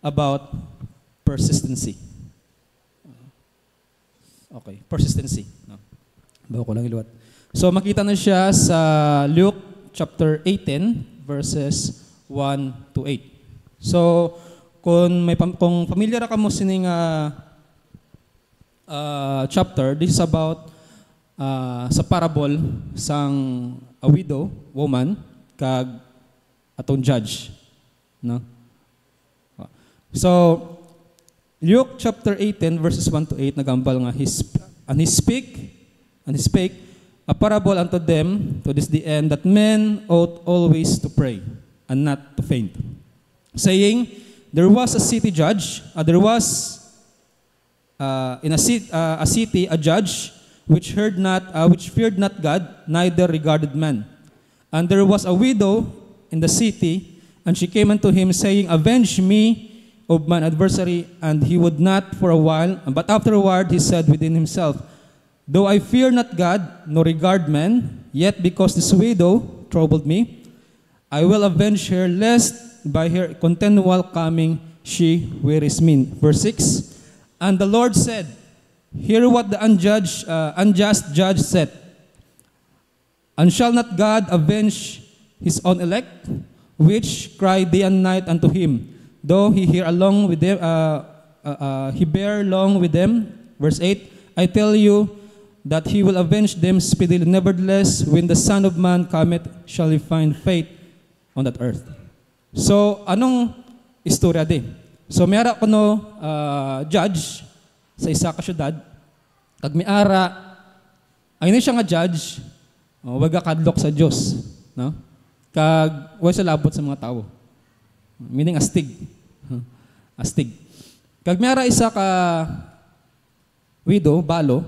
about persistency. Okay, persistency. No? Bago ko lang iluwat. So makita na siya sa Luke chapter 18 verses 1 to 8. So kung familiar ka mo sining chapter, this is about sa parable sang a widow woman kag atong judge, no? So Luke chapter 18 verses 1 to 8 nagambal nga and he spake a parable unto them to this the end, that men ought always to pray and not to faint, saying, there was a city judge, there was in a city a judge which feared not God, neither regarded man. And there was a widow in the city, and she came unto him, saying, avenge me of mine adversary. And he would not for a while, but afterward he said within himself, though I fear not God, nor regard men, yet because this widow troubled me, I will avenge her, lest by her continual coming she wearies me. Verse 6, and the Lord said, hear what the unjust judge said. And shall not God avenge his own elect, which cry day and night unto him, though he bear long with them? Verse 8, I tell you that he will avenge them speedily. Nevertheless, when the Son of Man cometh, shall he find faith on that earth. So, anong istorya di? So, mayara ko no judge sa isa ka syudad, kag miara, ay na siya nga judge, waga kadlok sa Diyos, no? Kag way sa labot sa mga tao. Meaning astig. Astig. Kag mayara isa ka widow, balo,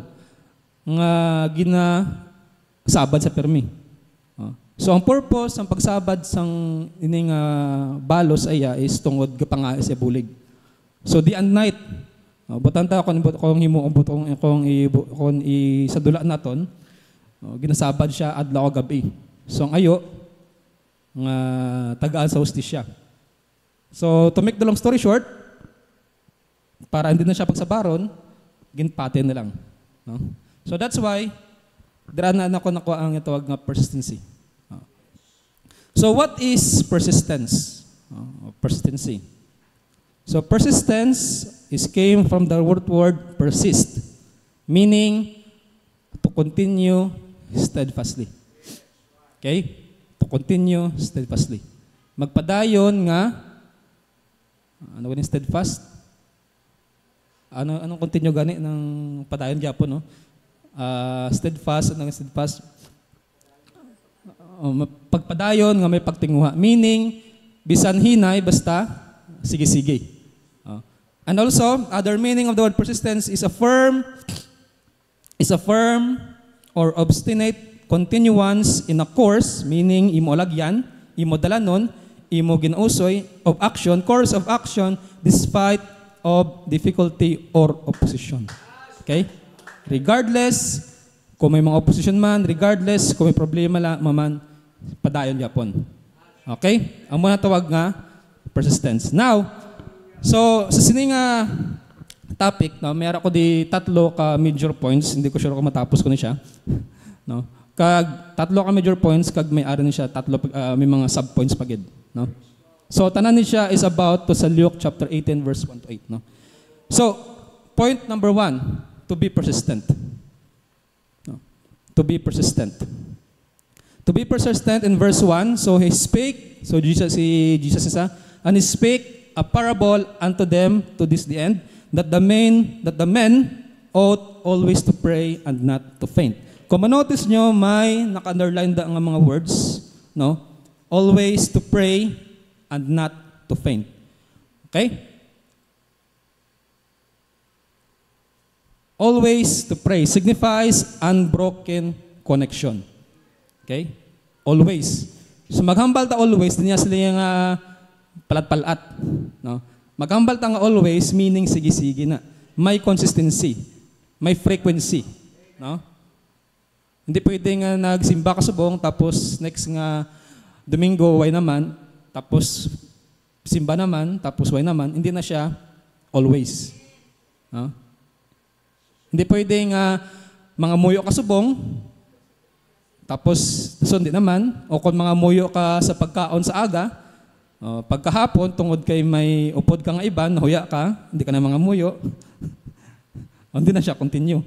nga ginasabad sa permi. So ang purpose ng pagsabad sang ining balos aya is tungod kapanga sa bulig. So di and night, butanta kung himo kung sa dula naton, ginasabad siya adlaw gabi. So ang ayo nga tagaan sa hustisya. So to make the long story short, para hindi na siya pagsabaron, ginpate na lang, no? So that's why dira na ako ang itawag nga persistency. So what is persistence? Persistency. So persistence came from the word persist, meaning to continue steadfastly. Okay? To continue steadfastly. Magpadayon nga, ano ganing steadfast? Anong continue gani ng padayon gyapon, no? Steadfast, anong steadfast? Pagpadayon nga may pagtinguha, meaning bisan hinay basta sige-sige. And also other meaning of the word persistence is a firm or obstinate continuance in a course, meaning imo lagyan, imo dalanon, imo ginausoy of action, course of action despite of difficulty or opposition. Okay? Regardless kung may mga opposition man, regardless kung may problema man, padayon yapon. Okay? Ang muna tawag nga persistence. Now, so sa sining topic, no, mayroon ko di tatlo ka major points, hindi ko sure kung matapos ko na siya. No? Kag tatlo ka major points, kag may ara ni siya tatlo may mga sub-points pagid, no? So tanan ni siya is about to sa Luke chapter 18 verse 1 to 8, no? So, point number 1, to be persistent. No? To be persistent. To be persistent in verse 1, so he spake, so Jesus isa, and he spake a parable unto them to this the end, that the men ought always to pray and not to faint. Kung manotice nyo, may naka-underline da nga mga words, no? Always to pray and not to faint. Okay? Always to pray signifies unbroken connection. Okay? Always. So maghambal ta always, din niya sila yung palat-palat. No? Maghambal ta nga always, meaning sige-sige na. May consistency. May frequency. No? Hindi pwede nga nagsimba ka subong, tapos next nga Domingo, way naman, tapos simba naman, tapos why naman, hindi na siya always. No? Hindi pwedeng mga muyo ka subong, tapos sundi naman, o kung mga muyo ka sa pagkaon sa aga, pagkahapon, tungod kay may upod ka nga iban, nahuya ka, hindi ka na mga muyo, hindi na siya continue.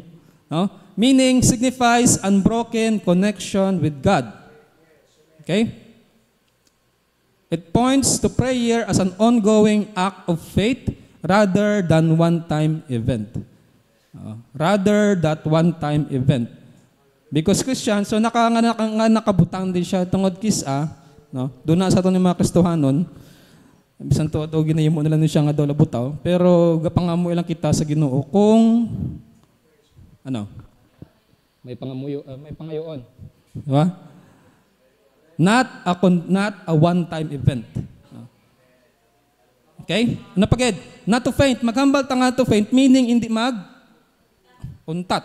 No? Meaning signifies unbroken connection with God. Okay? It points to prayer as an ongoing act of faith rather than one-time event. Rather that one-time event. Because Christian, so nakabutang din siya tungod kisa, no? Doon na sa ito ng mga Kristohanon, bisan to ginayimo nila nun siya nga daw labutaw, pero gapangamuyo lang kita sa Ginoo kung may pangayoon. Diba? Not a one-time event. Okay? Ano pagid? Not to faint. Maghambal ta nga to faint, meaning hindi untat.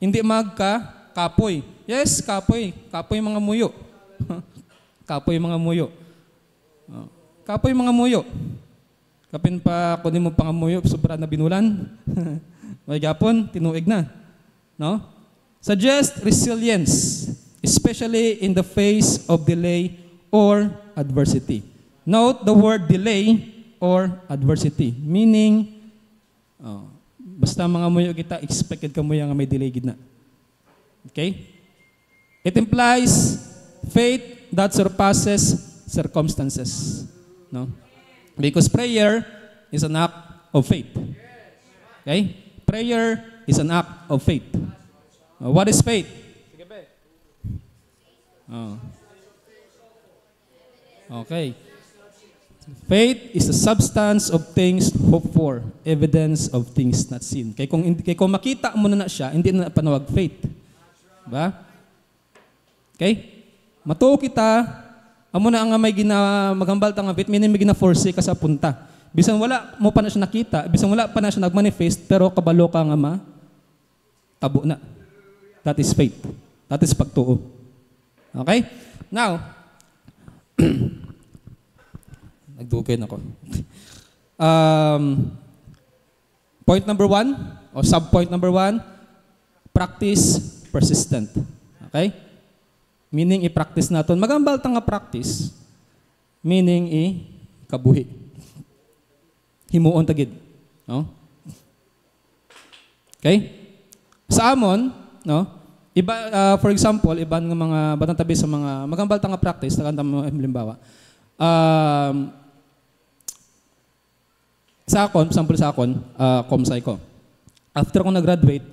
Hindi kapoy. Yes, kapoy. Kapoy mga muyo. Kapoy mga muyo. Kapoy mga muyo. Kapin pa kunin mo pangamuyo, sobra na binulan. May gapon, tinuig na. No? Suggest resilience, especially in the face of delay or adversity. Note the word delay or adversity. Meaning, basta mga muyo kita, expected ka mo yung may delay gina. Okay? It implies faith that surpasses circumstances. No? Because prayer is an act of faith. Okay? Prayer is an act of faith. What is faith? Okay. Faith is the substance of things hoped for, evidence of things not seen. Kaya kung makita mo na siya, hindi na panawag faith. Diba? Okay? Matuo kita, amo na ang may maghambal ta nga faith, meaning may gina-force ka sa punta. Bisan wala mo pa na siya nakita, bisan wala pa na siya nagmanifest, pero kabalo ka nga tabo na. That is faith. That is pagtuo. Okay? Now, nagdugay na ako. Point number 1, o sub-point number 1, practice persistent. Okay? Meaning, i-practice natin. Magambal ta nga practice, meaning, kabuhi. Himuon tagid. No? Okay? Sa amon, no? Iba, for example, iba ng mga batang tabi sa mga magambal ta nga practice, takanta mo halimbawa. Sa akon, example sa akon, comsci ko. After ko nag-graduate,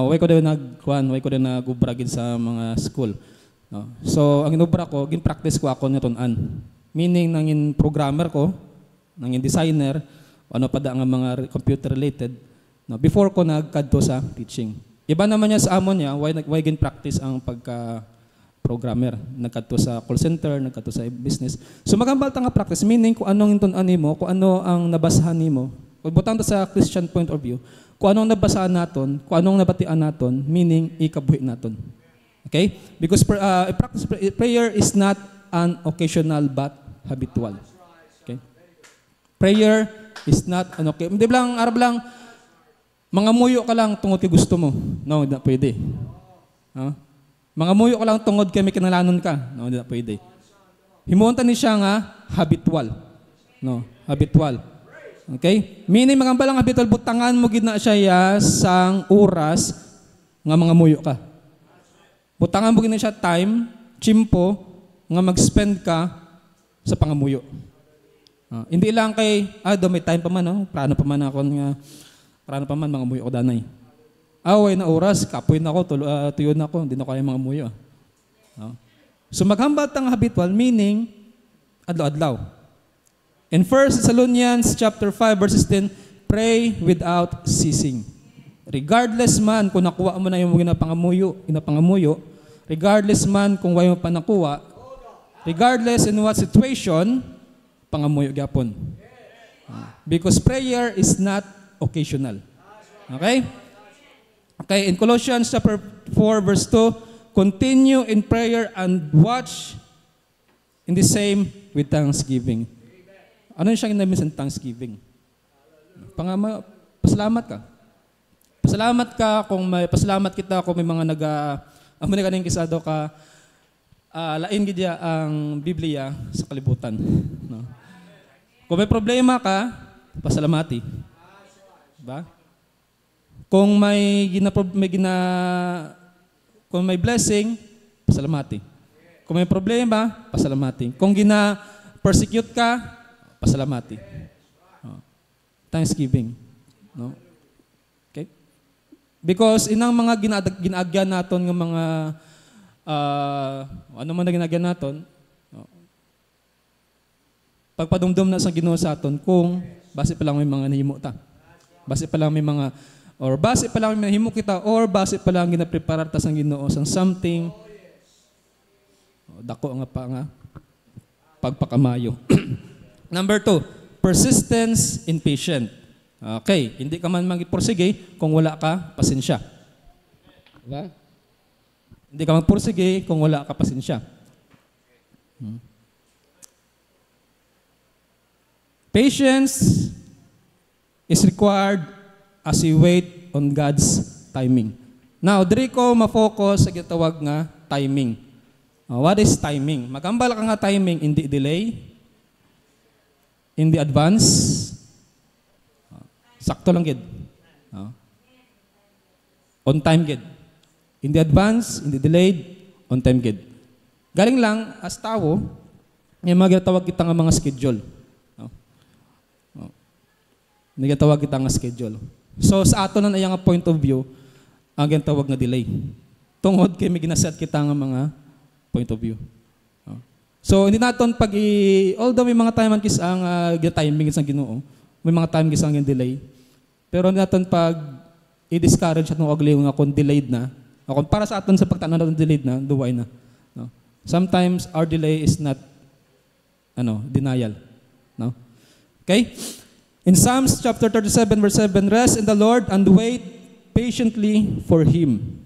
way ko din nag-ubragin sa mga school. No? So, ang inubra ko, gin-practice ko ako nitonan. Meaning, nangin programmer ko, nangin designer, ano pa da nga mga computer-related, no? Before ko nagkadto sa teaching. Iba naman niya sa amon niya, why gin-practice ang programmer. Nagkadto sa call center, nagkadto sa business. So magambal ta nga practice, meaning kung anong inton-an nimo, kung ano ang nabasahan nimo. Kung butang ta sa Christian point of view, kung anong nabasahan naton, kung anong nabatian naton, meaning ikabuhi naton. Okay? Because prayer is not an occasional but habitual. Okay? Prayer is not an occasional. Hindi lang, arab lang, mga muyo ka lang tungod kay gusto mo. No, hindi na pwede. Mga muyo ka lang tungod kay may kinalanon ka. No, hindi na pwede. Himuunta ni siya nga habitual. No, habitual. Okay? Meaning mga balang habitual, butangan mo gid na siya sang oras nga mga muyo ka. Butangan mo gid na siya time, chimpo, nga mag-spend ka sa pangamuyo. Hindi lang kay, may time pa man, no? Plano pa man ako nga, plano pa man, mga muyo ko danay. Away na oras, kapoy na ako, tuyo na ako, hindi na kaya mga muyo. So maghambat ang habitual, meaning, adlaw-adlaw. In 1 Thessalonians chapter 5, verses 10, pray without ceasing. Regardless man kung nakuha mo na yung ginapangamuyo, regardless man kung wala mo pa nakuha, regardless in what situation, pangamuyo gyapon. Because prayer is not occasional. Okay? Okay, in Colossians chapter 4, verse 2, continue in prayer and watch in the same with thanksgiving. Ano yung siya ginamit sa Thanksgiving? Pasalamat ka. Pasalamat ka pasalamat kita kung may mga amo na kaning kisado ka lain gidya ang Biblia sa kalibutan, no? Kung may problema ka, pasalamati. Diba? Kung kung may blessing, pasalamati. Kung may problema, pasalamati. Kung persecute ka, pasalamati. Thanksgiving, no? Okay? Because inang mga ginaagyan naton ng mga ano man na ginagyan naton, pagpadumdum na sa Ginoo sa aton kung base pa lang may mga nahimo ta. Base pa lang may mga nahimo kita or base pa lang ginaprepare ta sa Ginoo sang something dako nga pagpakamayo. Number 2, persistence in patient. Okay, hindi ka man magpursige kung wala ka pasensya. Diba? Hindi ka magpursige kung wala ka pasensya. Patience is required as we wait on God's timing. Now, diri ko ma-focus sa gitawag nga timing. What is timing? Magambal ka nga timing, hindi delay, hindi advance, sakto lang gid. On time gid. Hindi advance, hindi delayed, on time gid. Galing lang, as tao, may magatawag kita nga mga schedule. Nagatawag kita nga schedule. So, sa ato na nga point of view, ang ginatawag nga delay. Tungod kay may ginaset kita nga mga point of view. So, hindi naton although may mga time kis ang timing sa Ginoo, may mga time kis ang delay. Pero hindi naton i-discourage atong ugly nga kung delayed na. Kung para sa aton sa pagtanaw natin delayed na, duway na. No? Sometimes our delay is not denial. No? Okay? In Psalms chapter 37 verse 7, rest in the Lord and wait patiently for Him.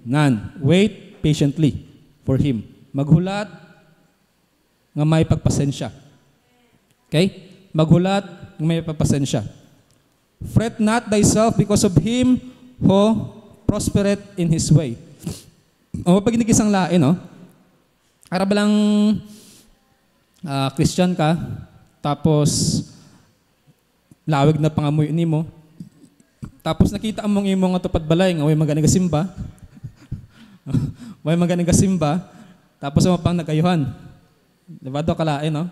Wait patiently for Him. Maghulat nga may pagpasensya. Okay? Maghulat nga may pagpasensya. Fret not thyself because of him who prospereth in his way. Pag inikisang lain, ara ba lang Christian ka, tapos lawig na pangamoy nimo, tapos nakita among imong nga tupad balay nga way maganing simba. Way maganing simba, tapos mo pang nagayuhan. Diba do kalain, no?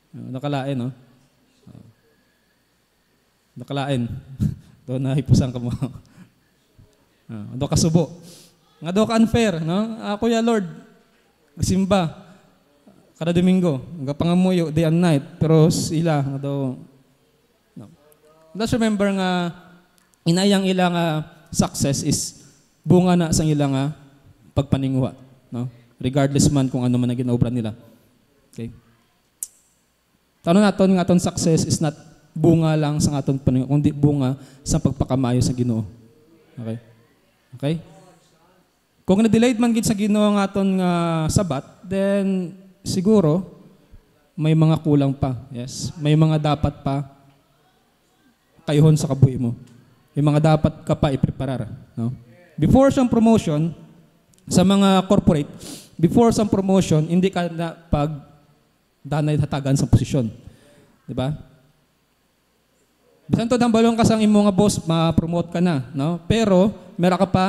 Nakalain, no? Nakalain. Do na hipusan ka mo. Do ka subo. Nga do ka unfair, no? Ako ya Lord, simba kada Domingo, nga pangamuyo day and night, pero sila nga do. No. Let's remember nga inayang ilang success is bunga na sang ilang pagpaninguha, no? Regardless man kung ano man ang ginaobra nila. Okay? Tanong naton nga aton success is not bunga lang sa aton paninguha, kundi bunga sa pagpakamayo sa Ginoo. Okay? Okay? Kung na-delayed man gid sa Ginoo nga aton nga sabat, then siguro may mga kulang pa. Yes, may mga dapat pa kayuhon sa kabuhi mo. May mga dapat ka pa i-preparar, no? Before some promotion sa mga corporate, before some promotion, hindi ka na danay hatagan sa posisyon. Di ba? Bisan to dambalong ka sang imo nga boss, ma-promote ka na, no? Pero meron ka pa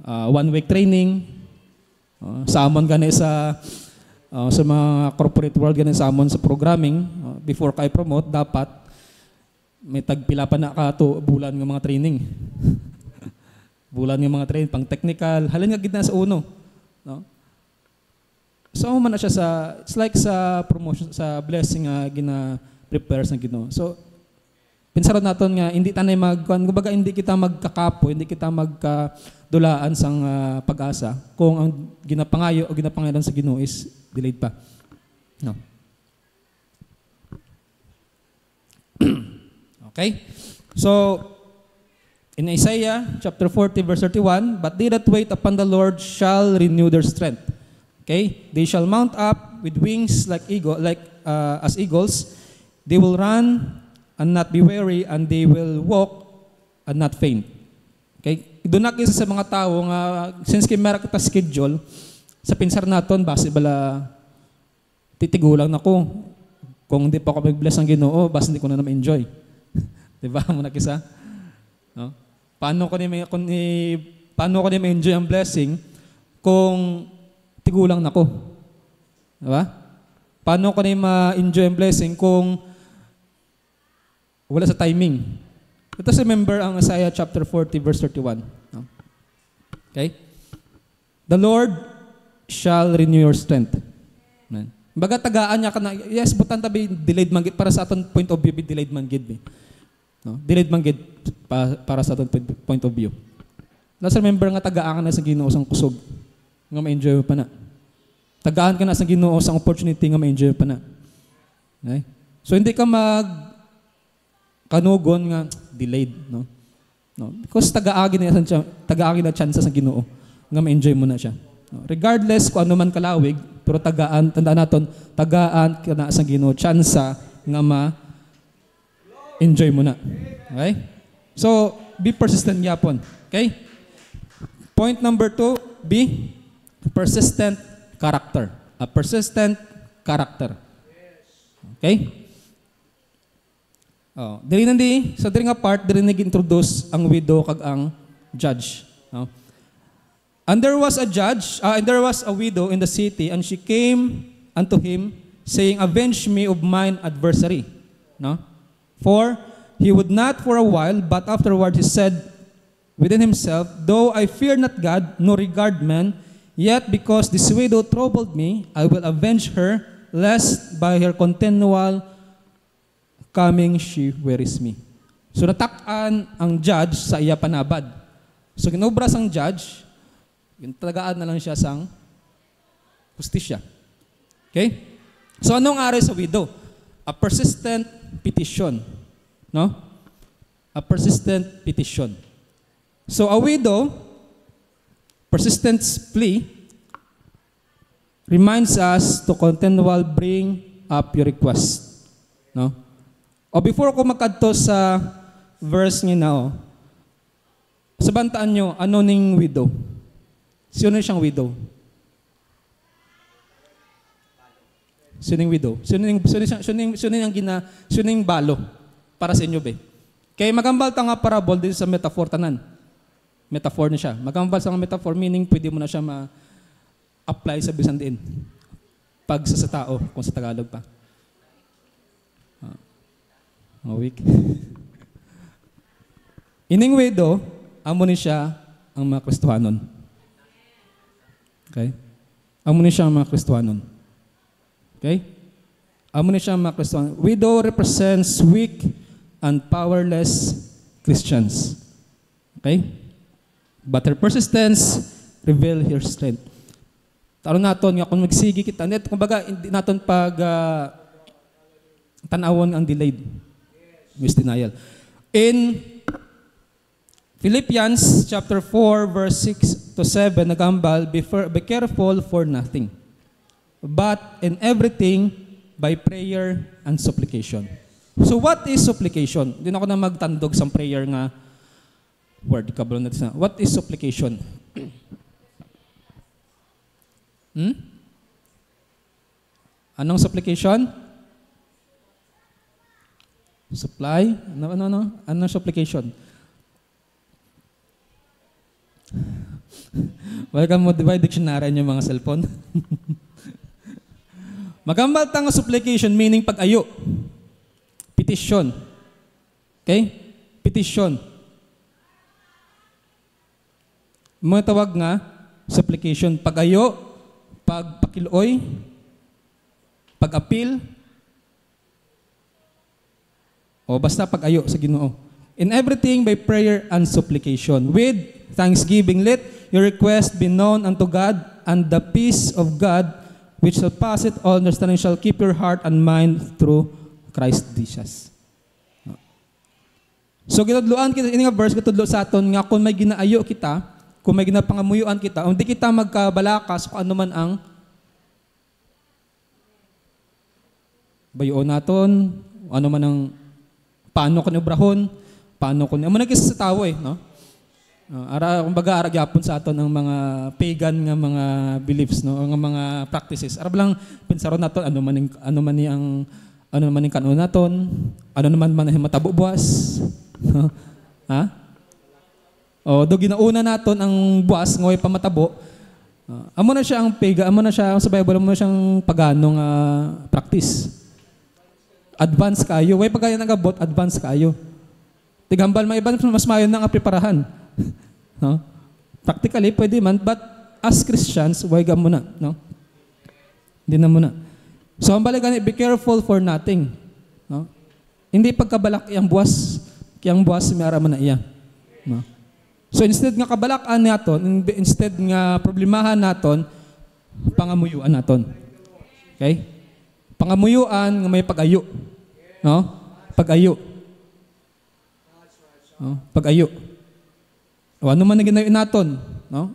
1 week training, samon gani sa mga corporate world gani samon sa programming, before ka i-promote dapat may tagpila pa na ka to bulan ng mga training. Bulan ng mga training pang technical, halin nga gid na sa uno, no? So man na siya it's like sa promotion, sa blessing gina-prepare sa Ginoo. So pinsarod naton nga hindi tanay kumbaga hindi kita magkakapo, hindi kita magkadulaan sang pag-asa kung ang ginapangayo o ginapangalan sa Ginoo is delayed pa. No. Okay? So in Isaiah chapter 40 verse 31, but they that wait upon the Lord shall renew their strength. Okay? They shall mount up with wings like as eagles. They will run and not be weary, and they will walk and not faint. Okay? Doon na kisa sa mga tao nga, since kay meron kita schedule, sa pinsar naton, base bala, titigulang na ko. Kung hindi pa ako mag-bless ng Ginoo, basta hindi ko na ma-enjoy. Diba? Muna kisa? No? Paano ko ni ma-enjoy ang blessing kung tigulang na ko? Diba? Paano ko ni ma-enjoy ang blessing kung wala sa timing? Let us remember ang Isaiah chapter 40 verse 31. No? Okay? The Lord shall renew your strength. Amen. Baga tagaan niya ka na, yes, butan tabi delayed man gid para sa aton point of view, delayed man gid. No? Delayed man gid para sa aton point of view. Let's remember nga tagaan ka na sa Ginoo sang kusog nga ma-enjoy pa na. Tagaan ka na sa Ginoo sang opportunity nga ma-enjoy pa na. Okay? So hindi ka kanugon nga delayed, no? No, because tagaagi na chance sa Ginoo nga ma-enjoy mo na siya. No? Regardless kung ano man kalawig, pero tandaan naton, tagaan ka na sa Ginoo chance nga ma-enjoy mo na. Okay? So, be persistent yapon. Okay? Point number 2, be persistent character. A persistent character. Okay? Oh, diri nandi sa diri nga part diri nag-introduce ang widow kag ang judge, no? And there was a widow in the city, and she came unto him saying, "Avenge me of mine adversary." No? For he would not for a while, but afterward he said within himself, "Though I fear not God, nor regard man, yet because this widow troubled me, I will avenge her, lest by her continual coming she wearies me." So natak-an ang judge sa iya panabad. So ginobras ang judge, talagaan na lang siya sang justisya. Okay? So anong ari sa widow? A persistent petition. No? A persistent petition. So a widow, persistent plea, reminds us to continually bring up your request. No? O before ko magkadto sa verse niya na, sabantaan nyo, ano ning widow? Sino siyang widow? Sino yung widow? Sino yung balo para sa inyo, be? Kaya magambal ta nga parable dito sa metaphor tanan. Metaphor na siya. Magambal sa metaphor, meaning pwede mo na siya ma-apply sa bisan din. Pag sa tao, kung sa Tagalog pa. Week. Ining widow, amo ni siya ang mga Kristohanon. Okay? Amo ni siya ang mga Kristohanon. Okay? Amo ni siya ang mga Kristohanon. Widow represents weak and powerless Christians. Okay? But her persistence reveal her strength. Taro naton nga kung magsigi kita, kumbaga hindi naton pag tanawon ang delayed. With denial. In Philippians chapter 4 verse 6 to 7 nagambal, be careful for nothing, but in everything by prayer and supplication. So what is supplication? Di na ako na magtandog sa prayer nga word. Kabalo natin. What is supplication? Anong supplication? Supply? Ano supplication? Welcome mo, diba, dictionary yung mga cellphone? Magambal tang supplication, meaning pag-ayo. Petition. Okay? Petition. Mga tawag nga, supplication, pag-ayo, pagpakiloy, pag-appeal, o basta pag-ayo sa Ginoo. In everything by prayer and supplication. With thanksgiving, let your request be known unto God, and the peace of God, which surpasseth all understanding, shall keep your heart and mind through Christ Jesus. So ginadluan kita, ini nga verse gatudlo sa aton nga kung may ginaayo kita, kung may ginapangamuyuan kita, hindi kita magkabalakas kung ano man ang bayoon naton, Ano man ang paano ko obrahon, paano ko amo nagis sa tawo no? Kumbaga ara gyapon sa aton ang mga pagan nga mga beliefs no, nga mga practices. Ara lang pensaron naton ano man ni ang kanon naton, ano naman man ang matabo buwas. No? Ha? O do ginauna naton ang buwas ngoy pamatabo. Amo na siya ang pagan, amo na siya sa Bible mo siyang paganong practice. Advance kayo, way pagaya nagabot, advance kayo. Tigambal may iban mas mayon nang preparahan. No? Practically, pwede man, but as Christians, why ka muna, no? Hindi na muna. So, ang balikan, be careful for nothing. No? Hindi pagkabalak iyang buwas may araman na iya. No? So, instead nga kabalakan naton, instead nga problemahan naton, pangamuyuan naton. Okay? Pangamuyuan nga may pag-ayo. No? Pag-ayo. No? Pag-ayo. O ano man na ginayon naton, no?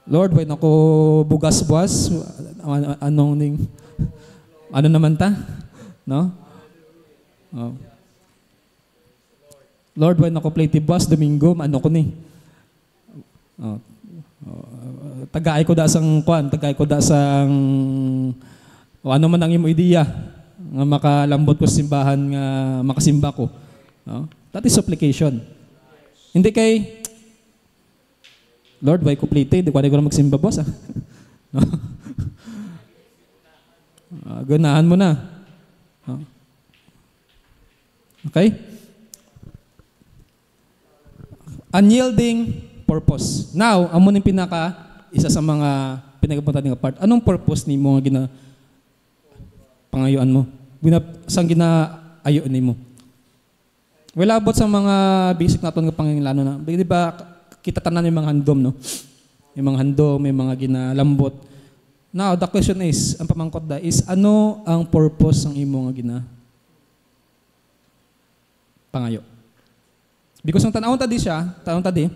Lord, wait ako bugas buwas, ano naman ta? No? Oh. Lord, wait ako play buwas Domingo, ano ko ni? Oh. Tagay ko da sang ano man ang imo ideya nga makalambot ko simbahan nga makasimba ko. No? That is supplication. Hindi kay Lord, why ko plate? Di ko na magsimba, boss. No? Ganahan mo na. Okay? Unyielding purpose. Now, amo ning isa sa mga pinagapunta nga part. Anong purpose ni mo nga pangayuan mo? Sang ginaayo ni mo? Wala abot sa mga basic naton nga pangangilano na. Di ba kita tanan yung mga handom, no? Yung mga handom, may mga ginalambot. Now, the question is, ang pamangkot is, ano ang purpose ng imo nga pangayo? Because ang tanawon tadi,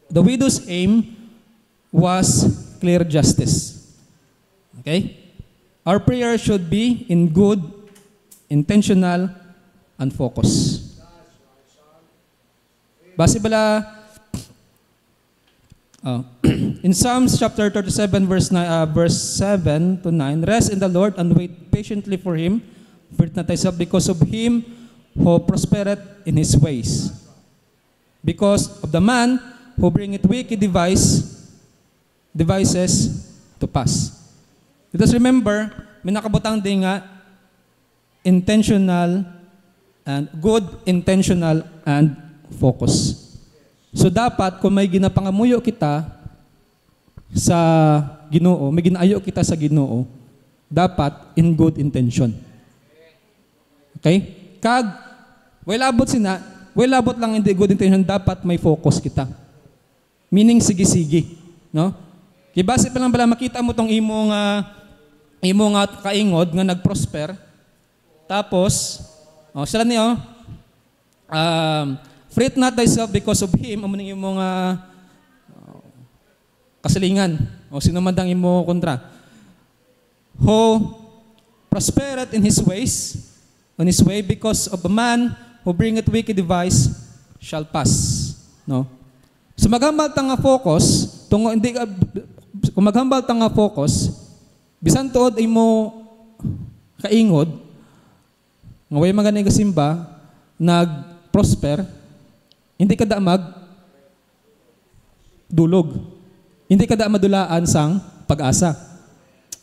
the widow's aim was clear justice. Okay? Our prayer should be in good, intentional, and focus. Base bala, in Psalms chapter 37 verse 7 to 9, rest in the Lord and wait patiently for Him. Fear not thyself because of him who prospereth in his ways. Because of the man who bringeth wicked devices to pass. Let us remember, may nakabutang din nga intentional and good intentional and focus. So dapat kung may ginapangamuyo kita sa Ginoo, may ginaayo kita sa Ginoo, dapat in good intention. Okay? Kag labot lang hindi good intention, dapat may focus kita. Meaning sige-sige, no? Kibase pa lang bala makita mo tong imo nga kaingod nga nagprosper. Tapos sila niyo fret not thyself because of him, amo ning imo nga kasilingan o sino man dang imo kontra. Who prospereth in his ways, on his way, because of a man who bringeth wicked device shall pass. No? So maghambal ta nga focus, kung maghambal ta nga focus, bisan tuod imo kaingod, nga way maganing kasimba, nag-prosper, hindi ka da dulog. Hindi ka da madulaan sang pag-asa.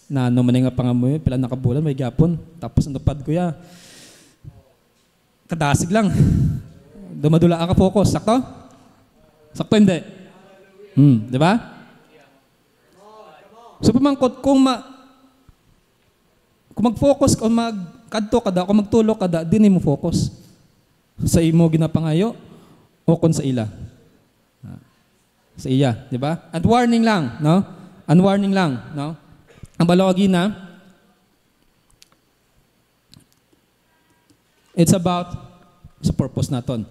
Na ano man nga pangamoy, pila nakabulan, may gyapon. Tapos ang tupad ko ya, kadasig lang. Dumadulaan ka focus. Sakto? Sakto hindi? Di ba? So pamangkot, kung mag-focus, kung magkadto ka da, kung magtulog ka da, din mo focus. Sa imo ginapangayo, o kung sa ila. Sa iya, di ba? At warning lang, no? Unwarning lang, no? Ang balawagi na, it's about sa purpose naton.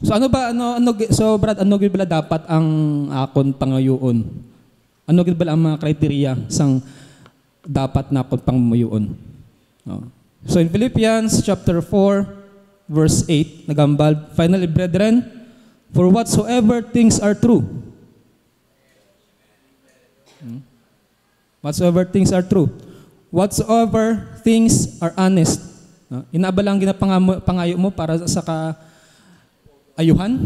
So Brad, ano gid bala dapat ang akon pangayoon? Ano gid bala ang mga criteria sang dapat na akon pangayoon? No? So in Philippians chapter 4, verse 8, nagambal, finally, brethren, for whatsoever things are true, whatsoever things are true, whatsoever things are honest, inaabalang ginapangayo mo para sa kaayuhan,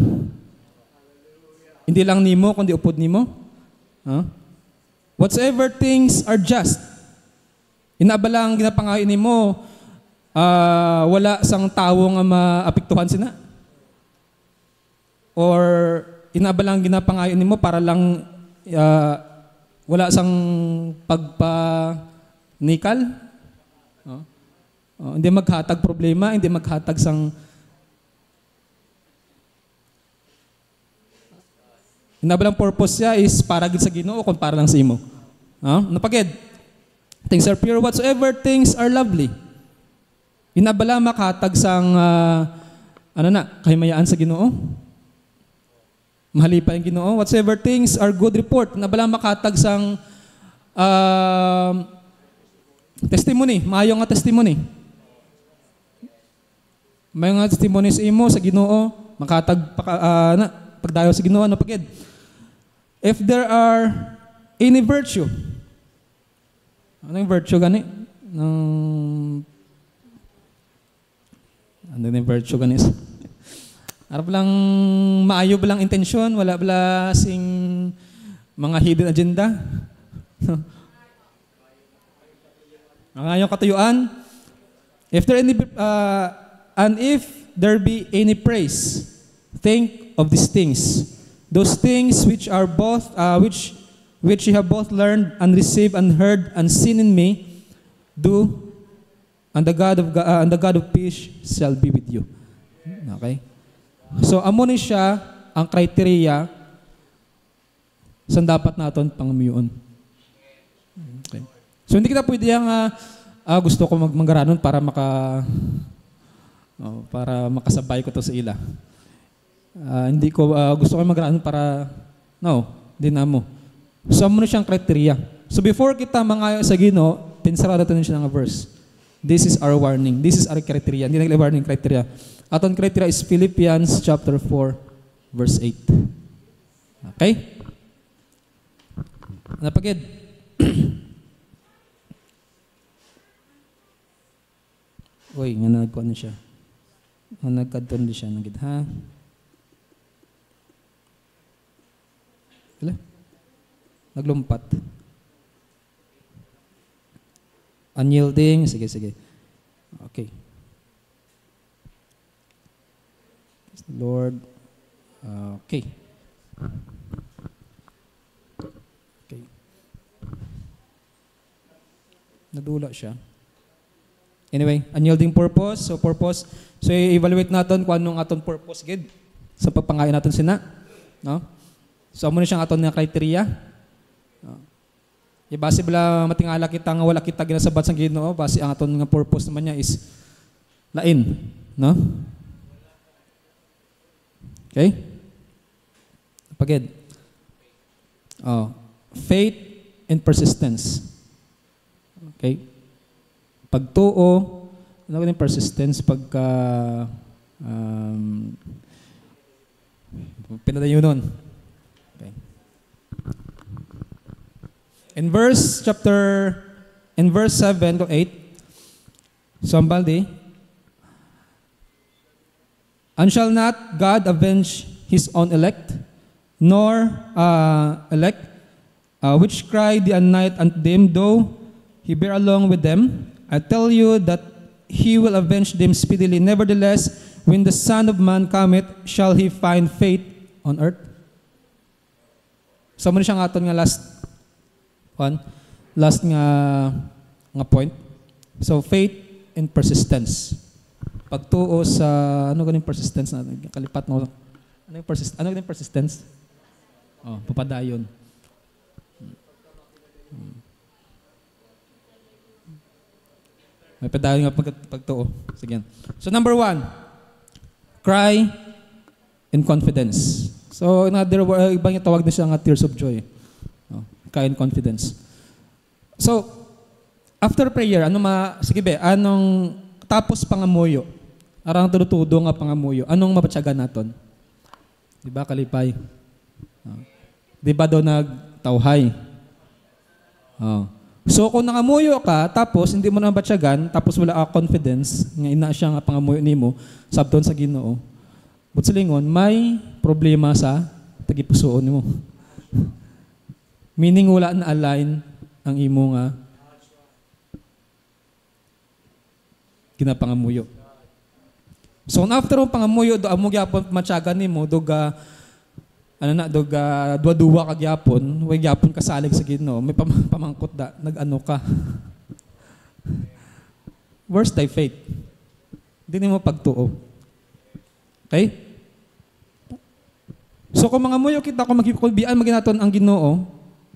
hindi lang nimo, kundi upod nimo. Whatsoever things are just, inaabalang ginapangayo nimo, wala sang tawo nga maapektuhan sina. Or inaabalang ginapangayo nimo para lang wala sang pagpanikal. Hindi maghatag problema, hindi maghatag sang inabalang purpose niya is para gid sa Ginoo kung para lang sa imo. Napagid. Things are pure, whatsoever things are lovely. Inabala makatag sang kahimayaan sa Ginoo. Mahali pa yung Ginoo. Whatsoever things are good report. Inabala makatag sang testimony, maayo nga testimony. May nga testimony sa imo sa Ginoo, makatag pagdayo sa Ginoo napagid. If there are any virtue, ano yung virtue gani? Ano yung virtue gani? Arap lang maayo ba lang intensyon, wala ba sing mga hidden agenda? Ang ayong katuyuan, if there be any praise, think of these things. Those things which are both which you have both learned and received and heard and seen in me, do, and the God of peace shall be with you. Okay? So amo ni siya ang criteria sa dapat naton pangamiyon. Okay. So hindi kita pwede yang gusto ko maggaranon para makasabay ko to sa ila. Hindi ko gusto ko magraan para di na mo. So amo na siyang criteria. So before kita mangayo sa Ginoo, pinsara natin siya ng verse. This is our warning. This is our criteria. Hindi na warning criteria. Aton criteria is Philippians chapter 4 verse 8. Okay? Napagid. Uy, nga nagkuhan na siya. Nagkadton di siya nagid ha. Naglumpat. Unyielding. Sige. Okay. Lord. Okay. Nadula siya. Anyway, unyielding purpose. So i-evaluate natin kung anong aton purpose gid sa pagpangayo natin sina. No? So amo na siyang aton nga criteria. Base bala matingala kita nga wala kita ginasabat sa Ginoo, base ang aton nga purpose naman niya is lain, no? Okay? Pagid. Faith and persistence. Okay? Pagtuo, ano yung persistence pagka pinadayo nun. In verse 7 to 8, somebody, and shall not God avenge his own elect, nor which cry day and night unto them, though he bear along with them? I tell you that he will avenge them speedily. Nevertheless, when the Son of Man cometh, shall he find faith on earth? So, muna siyang aton nga last nga point. So, faith and persistence. Pagtuo sa, ano ganing persistence na, kalipat mo. Ano ganing persistence? Papadayon. May padayon nga pagtuo. Sige. So, number 1, cry in confidence. So, in other words, ibang tawag na siya nga tears of joy. Cry in confidence. So, after prayer, anong tapos pangamuyo. Arang tudutudo nga pangamuyo. Anong mabatsagan naton? Di ba kalipay? Di ba daw nagtawhay? So kung nangamuyo ka, tapos hindi mo na batsagan, tapos wala ka confidence, nga ina siya nga pangamuyo nimo, sabton sa Ginoo. But sa lingon, may problema sa tagipusoon mo. Meaning wala na align ang imo nga ginapangamuyo. So after ang pangamuyo, do amo gyapon matyagan nimo, doga dua-dua ka gyapon, way gyapon kasalig sa Ginoo, may pamangkot da, nag-ano ka. Where's thy faith? Hindi mo pagtuo. Okay? So kung mga muyo kita, kung maghikulbian maginaton ang Ginoo,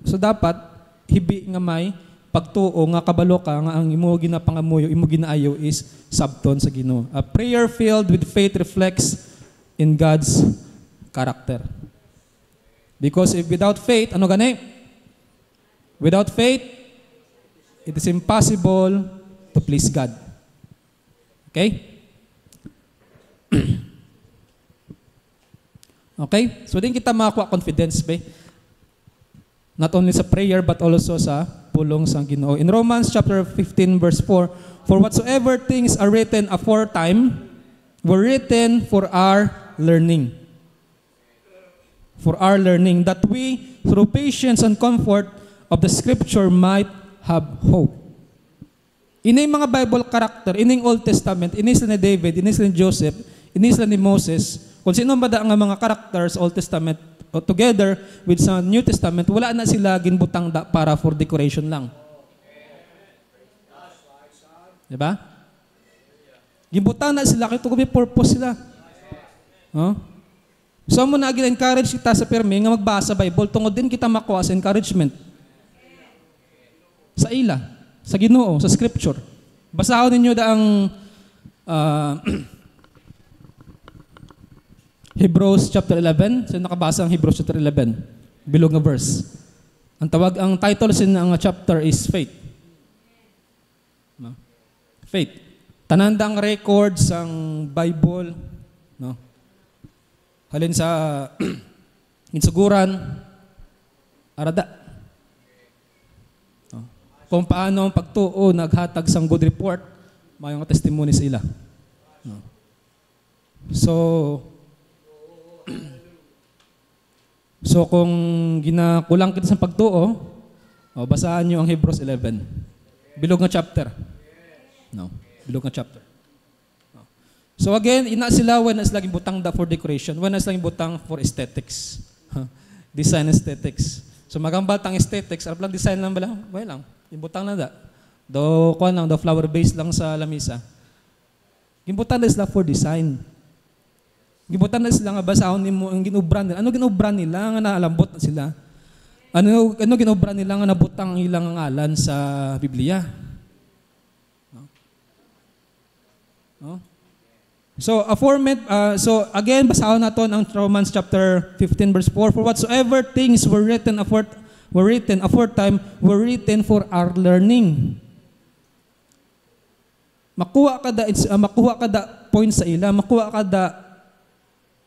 so dapat hibi nga may pagtuo nga kabalo ka nga ang imo ginapangamuyo, imo ginaayo is sabton sa Ginoo. A prayer filled with faith reflects in God's character. Because if without faith, ano gani? Without faith, it is impossible to please God. Okay? Okay? So din kita makakuha confidence, be? Not only sa prayer, but also sa pulong sa Ginoo. In Romans chapter 15, verse 4, for whatsoever things are written aforetime were written for our learning. For our learning, that we, through patience and comfort of the Scripture, might have hope. Ini mga Bible character, ining Old Testament, inis ni David, inis ni Joseph, inis ni Moses, kung sino ba ang mga characters Old Testament together with sa New Testament, wala na sila ginbutang da para for decoration lang. Diba? Ginbutang na sila, kaya ito may purpose sila. So mo na encourage kita sa permi nga magbasa Bible, tungod din kita makuha sa encouragement. Sa ila, sa Ginoo, sa Scripture. Basahon ninyo da ang Hebrews chapter 11. So nakabasa ang Hebrews chapter 11. Bilog nga verse. Ang title ng chapter is Faith. No? Faith. Tanandang records ang Bible, no? Halin sa insuguran, arada. No? Kung paano ang pagtuo naghatag sang good report, mayong testimony sa ila. No? So kung ginakulang kita sa pagtuo, basahan niyo ang Hebrews 11. Bilog nga chapter. No, bilog nga chapter. No. So again, ina sila when as laging butang da for decoration, when as laging butang for aesthetics. Design aesthetics. So magambal tang aesthetics, arap lang design lang bala, way lang. Imbutang na da. Do kuan lang, do flower base lang sa lamisa. Gimbutang na sila for design. Gibutan na sila nga basahon nimo ang ginubran nila. Ano ginubran nila nga naalambot na sila? Ano ginubran nila nga nabutang ang ilang ngalan sa Biblia? No? So again basahon naton ang Romans chapter 15 verse 4, for whatsoever things were written aforetime were written for our learning. Makuha kada point sa ila, makuha kada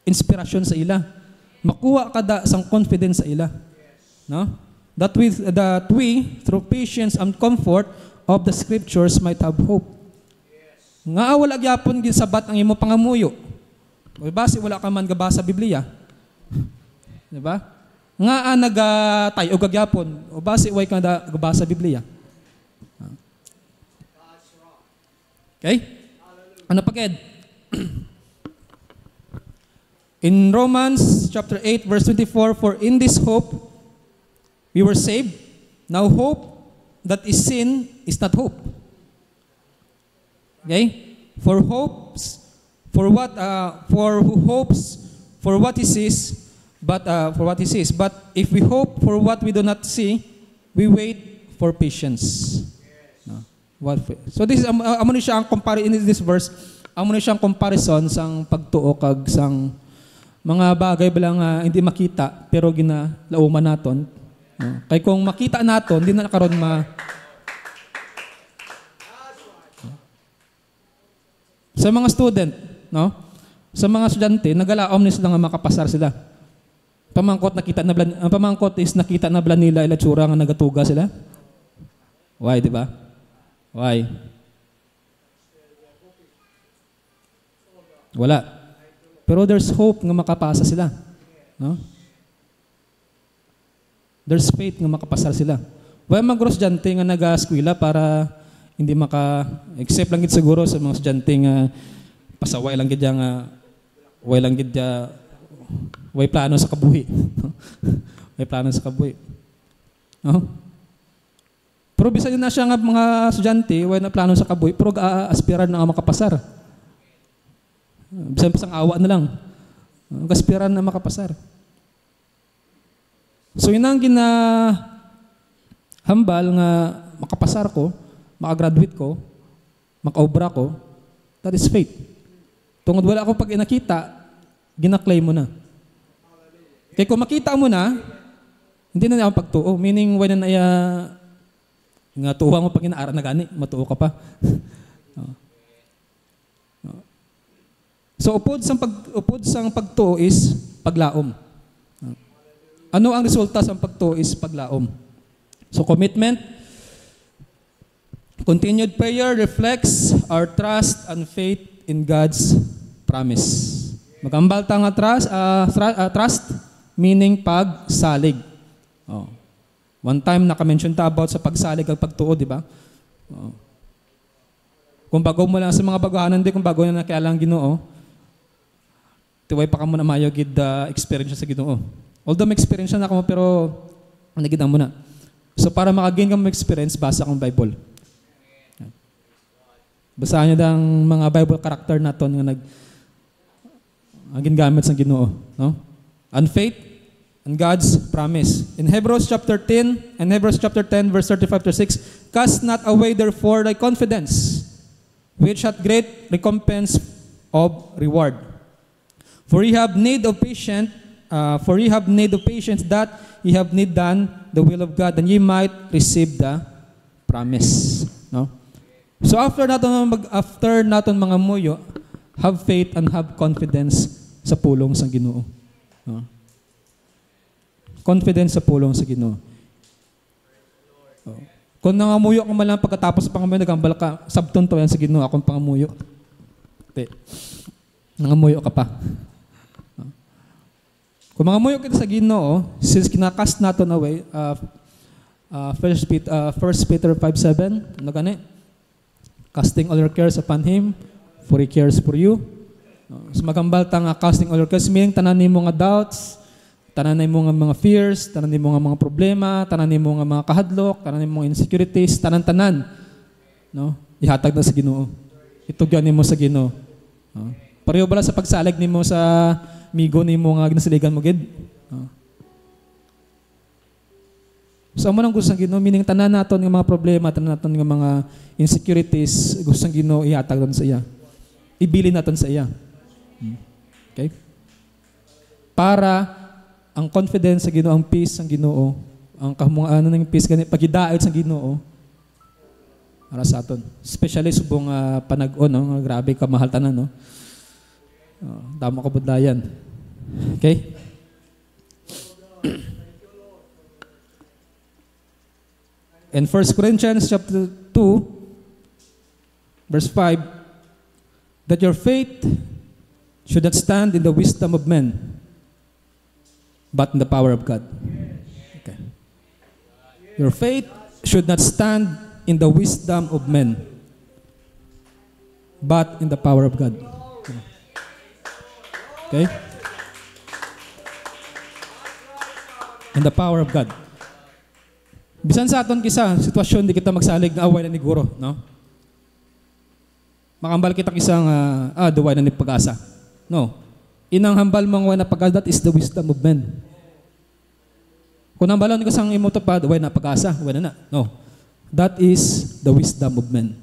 inspirasyon sa ila. Makuha kada sang confidence sa ila. No? That we through patience and comfort of the Scriptures might have hope. Nga wala gyapon gisabat ang imo pangamuyo. O base wala ka man gabasa Biblia. Di ba? Nga nagatay o gagyapon o base way ka gabasa Biblia. Okay? Ano pa ked? In Romans chapter 8 verse 24, for in this hope we were saved. Now hope that is sin is not hope. Okay? For who hopes for what he sees, but but if we hope for what we do not see, we wait for patience. No. So this is amo ni siya ang in this verse, amo ni siya ang comparison sang pagtuo kag sang mga bagay ba lang hindi makita pero ginalauman naton. No? Kay kung makita naton, hindi na karon Sa mga student, no? Sa mga estudyante, nagalaom ni sila nga makapasar sila. Pamangkot ang pamangkot is nakita na bala nila ilatsura nga nagatuga sila. Why, di ba? Why? Wala. Pero there's hope nga makapasa sila. No? There's faith nga makapasar sila. Why mga estudyante nga nag-eskwela para hindi except lang gid siguro sa mga estudyante nga pasaway lang gid nga way lang gid way plano sa kabuhi. Way plano sa kabuhi. No? Pero bisan na siya nga mga estudyante, way na plano sa kabuhi, pero aspiran na nga makapasar. Bisan pasang awa na lang. Aspiran na makapasar. So yun ang hambal nga makapasar ko, makagraduate ko, makaobra ko, that is faith. Tungod wala ako pag inakita, ginaklaim mo na. Kaya kung makita mo na, hindi na niya pagtuo. Meaning, wala na iya, nga tuwa mo pag inaara na gani, matuo ka pa. So, upod sang pagtuo is paglaom. Ano ang resulta sa pagtuo is paglaom? So, commitment, continued prayer reflects our trust and faith in God's promise. Magambal ta nga trust, meaning pagsalig. Oh. One time naka-mention ta about sa pagsalig at pagtuo, di ba? Oh. Kung bago mo lang sa mga baguhanan, kung bago na nakialang Ginoo, tiway pa ka mo na mayo gid experience sa Ginoo. Although may experience na ako pero nagidang mo na. So para makagain ka mo experience, basa kang Bible. Basahan niyo ang mga Bible character naton nga ang ginagamit sa Ginoo, no? And faith and God's promise. In Hebrews chapter 10 and Hebrews chapter 10 verse 35 to 6, cast not away therefore thy confidence, which hath great recompense of reward. For ye have need of patience that ye have need done the will of God, and ye might receive the promise. No? So after naton mga muyo, have faith and have confidence sa pulong sa Ginoo. No? Confidence sa pulong sa Ginoo. Kung nangamuyo ka man lang pagkatapos sa pangamuyo, nagambal ka, sabton to yan sa Ginoo, akong pangamuyo. Nangamuyo ka pa. Kung mangamuyo kita sa Ginoo, since kinakast naton away, 1 Peter 5:7, ano gani? Casting all your cares upon Him, for He cares for you. So magambal ta nga casting all your cares, meaning tanan nimo nga doubts, tanan nimo nga mga fears, tanan nimo nga mga problema, tanan nimo nga mga kahadlok, tanan nimo nga insecurities, tanan-tanan, no? Ihatag na sa Ginoo. Itugyan nimo sa Ginoo. Pareho bala sa pagsalig nimo sa migo nimo nga ginasaligan mo gid. So amo nang gusto ng Ginoo, meaning tanan naton nga mga problema, tanan naton nga mga insecurities, gusto ng Ginoo ihatag sa iya. Ibilin naton sa iya. Okay? Para ang confidence sa Ginoo, ang peace sa Ginoo, ang kamungan ng peace gani pagidaot sa Ginoo para sa aton. Especially subong panag-on, no? Grabe ka mahal tanan, no? Damo ka budlayan. Okay? In 1 Corinthians chapter 2 verse 5, that your faith should not stand in the wisdom of men, but in the power of God. Okay. Your faith should not stand in the wisdom of men, but in the power of God. Okay? In the power of God. Bisan sa aton kisa sitwasyon di kita magsalig nga away na ni guro, no? Makambal kita kisang duway na ni pag-asa. No. Inang hambal mong na pag-asa, that is the wisdom of men. Kung hambalan ka sang imo tapad, way na pag-asa, way na. No. That is the wisdom of men.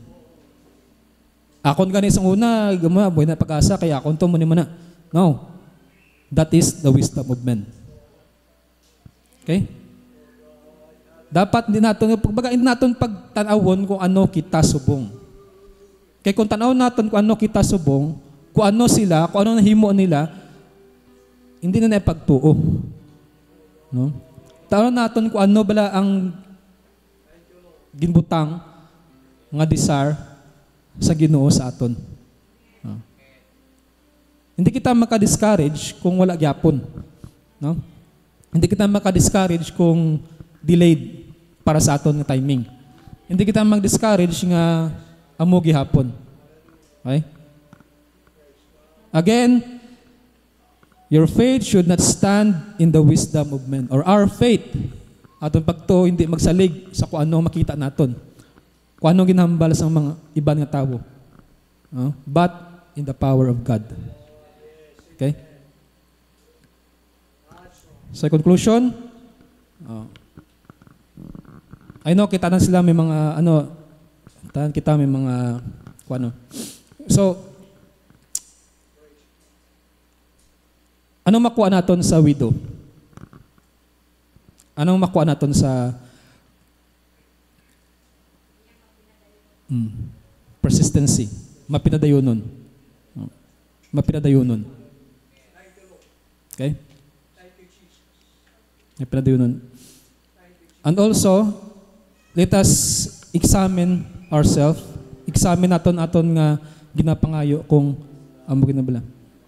Akon gani sang una, gama way na pag-asa kaya akon to mo ni mana. No. That is the wisdom of men. Okay? Dapat din naton pagbaga naton pagtan-awon kung ano kita subong. Kaya kung tanaw natin kung ano kita subong, kung ano sila, kung ano nahimo nila, hindi na naipagtuo. No? Tanaw natin kung ano bala ang ginbutang nga desire sa Ginoo sa aton. No? Hindi kita maka-discourage kung wala gyapon. No? Hindi kita maka-discourage kung delayed para sa aton nga timing. Hindi kita mag-discourage nga amo gihapon. Okay? Again, your faith should not stand in the wisdom of men. Or our faith, aton pagto hindi magsalig sa kung ano makita naton. Kung ano ginhambal sa mga iban nga tawo. But in the power of God. Okay? So conclusion, I know kita na sila may mga kita may mga ano. So anong makuha naton sa widow? Anong makuha naton sa persistency? Mapinadayonon. Mapinadayonon. Okay? Mapinadayonon. And also, let us examine ourselves. Examine aton nga ginapangayo kung amo ginabala.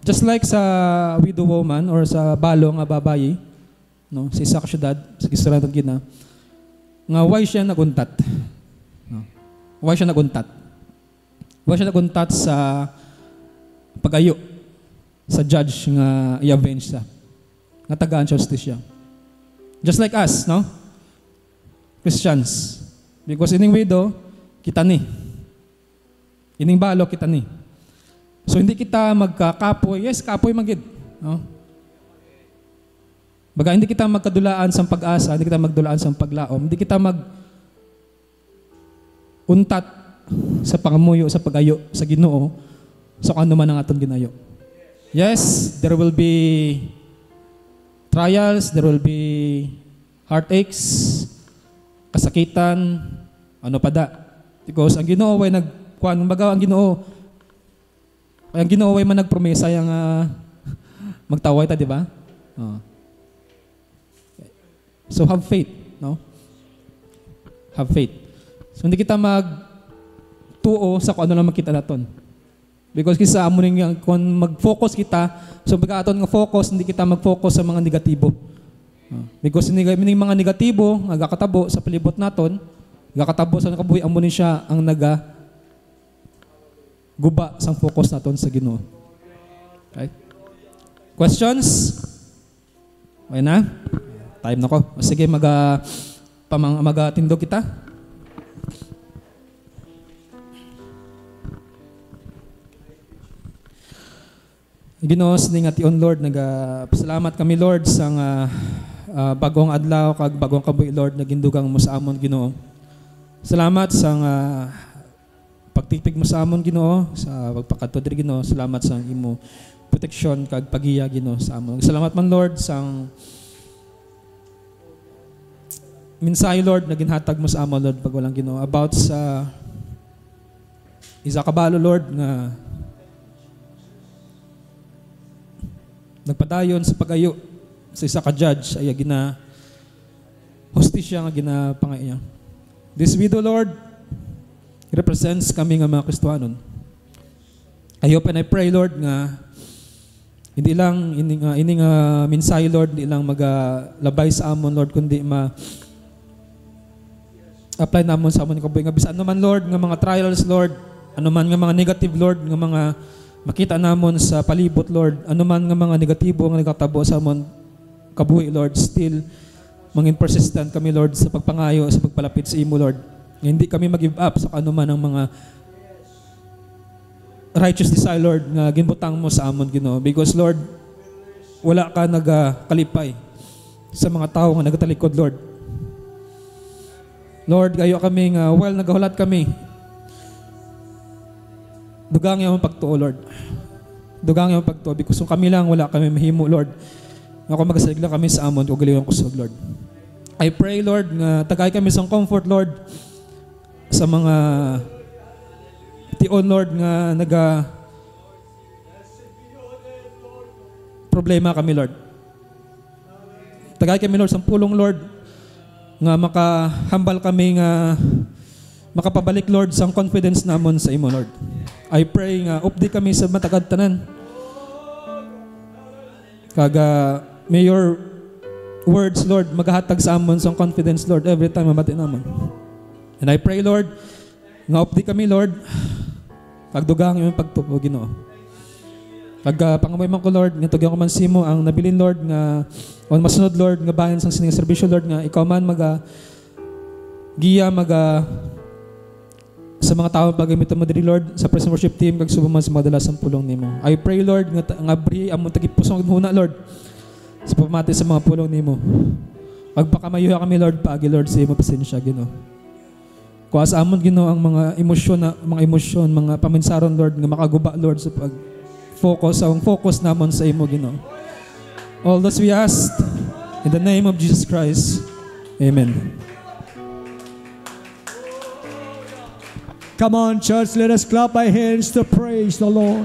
Just like sa widow woman or sa balo nga babayi, no, sa isa ka syudad, sa Israel gina, nga why siya naguntat? No. Why siya naguntat? Why siya naguntat sa pagayo sa judge nga i-avenge siya. Nga tagaan siya justisya. Just like us, no? Christians. Because ining widow, kita ni. Ining balo, kita ni. So hindi kita magkakapoy. Yes, kapoy magid. No? Baga hindi kita magkadulaan sa pag-asa, hindi kita magdulaan sa paglaom, hindi kita untat sa pangamuyo, sa pagayo, sa Ginoo, sa kung ano man ang aton ginayo. Yes, there will be trials, there will be heartaches, kasakitan, ano pa da. Because ang Ginoo ay ang Ginoo ay man nagpromesa yang magtaway ta, di ba? So have faith, no? Have faith. So hindi kita magtuo sa kung ano lang makita naton. Because kisa amo ning kung mag-focus kita, so pagka aton nga focus, hindi kita mag-focus sa mga negatibo. Because ining mga negatibo nga gakatabo sa palibot naton, gakatabo sa nakabuhi amo ni siya ang guba sang focus naton sa Ginoo. Okay? Questions? Okay na? Time na ko. Sige, magatindog kita. Ginoo ni nga tion Lord, salamat kami Lord sa bagong adlaw kag bagong kabuhi Lord na gindugang mo sa amon Ginoo. Salamat sa pagtipig mo sa amon Ginoo, sa pagpakadto diri Ginoo. Salamat sa imo protection kag pagiya Ginoo sa amon. Salamat man Lord sang mensahe Lord na ginhatag mo sa amon Lord pag walang Ginoo about sa isa kabalo Lord nga nagpadayon sa pagayo sa isa ka judge ay hostisya nga ginapangaya. This widow Lord represents kami nga mga Kristiyanon. I hope and I pray Lord nga hindi lang ining mensahe Lord hindi lang magalabay sa amon Lord kundi apply namon sa amon kabuhi nga bisan ano man Lord nga mga trials Lord, ano man nga mga negative Lord nga mga makita namon sa palibot Lord, ano man nga mga negatibo nga nagkatabo sa amon kabuhi Lord, still mangin persistent kami Lord sa pagpangayo sa pagpalapit sa imo Lord. Hindi kami mag-give up sa ano man ang mga righteous desire Lord nga ginbutang mo sa amon Ginoo, because Lord wala ka nagakalipay sa mga tao nga nagatalikod Lord. Lord, gayo kami nga nagahulat kami. Dugang yung pagtuo, Lord. Dugang yung pagtuo. Because kung kami lang, wala kami mahimo, Lord. Ako magasalig lang kami sa amon, ugaliw ang kusog, Lord. I pray, Lord, nga tagay kami sa comfort, Lord, sa mga Hion Lord nga problema kami Lord. Tagay kami Lord sa pulong Lord nga makahambal kami nga makapabalik Lord sa confidence namon sa imo Lord. I pray nga updi kami sa matagad tanan. Kaga may your words Lord magahatag sa amon sa confidence Lord every time mabati namon. And I pray Lord nga updi kami Lord pagdugang imong pagtuo Ginoo. Pangamoy man ko Lord nga tugyan ko man simo ang nabilin Lord nga on masunod Lord nga bayan sang sining serbisyo Lord nga ikaw man giya sa mga tao pagamit mo diri Lord sa praise and worship team kag subo man sa mga dalasang pulong nimo. I pray Lord nga bri among tagipusong huna Lord sa pamati sa mga pulong nimo. Pagpakamayuha kami Lord paagi Lord sa imo pasensya Ginoo. Kuha sa amon Ginoo ang mga emosyon, mga paminsaron Lord nga makaguba Lord sa focus namon sa imo Ginoo. All this we ask in the name of Jesus Christ. Amen. Come on, church, let us clap our hands to praise the Lord.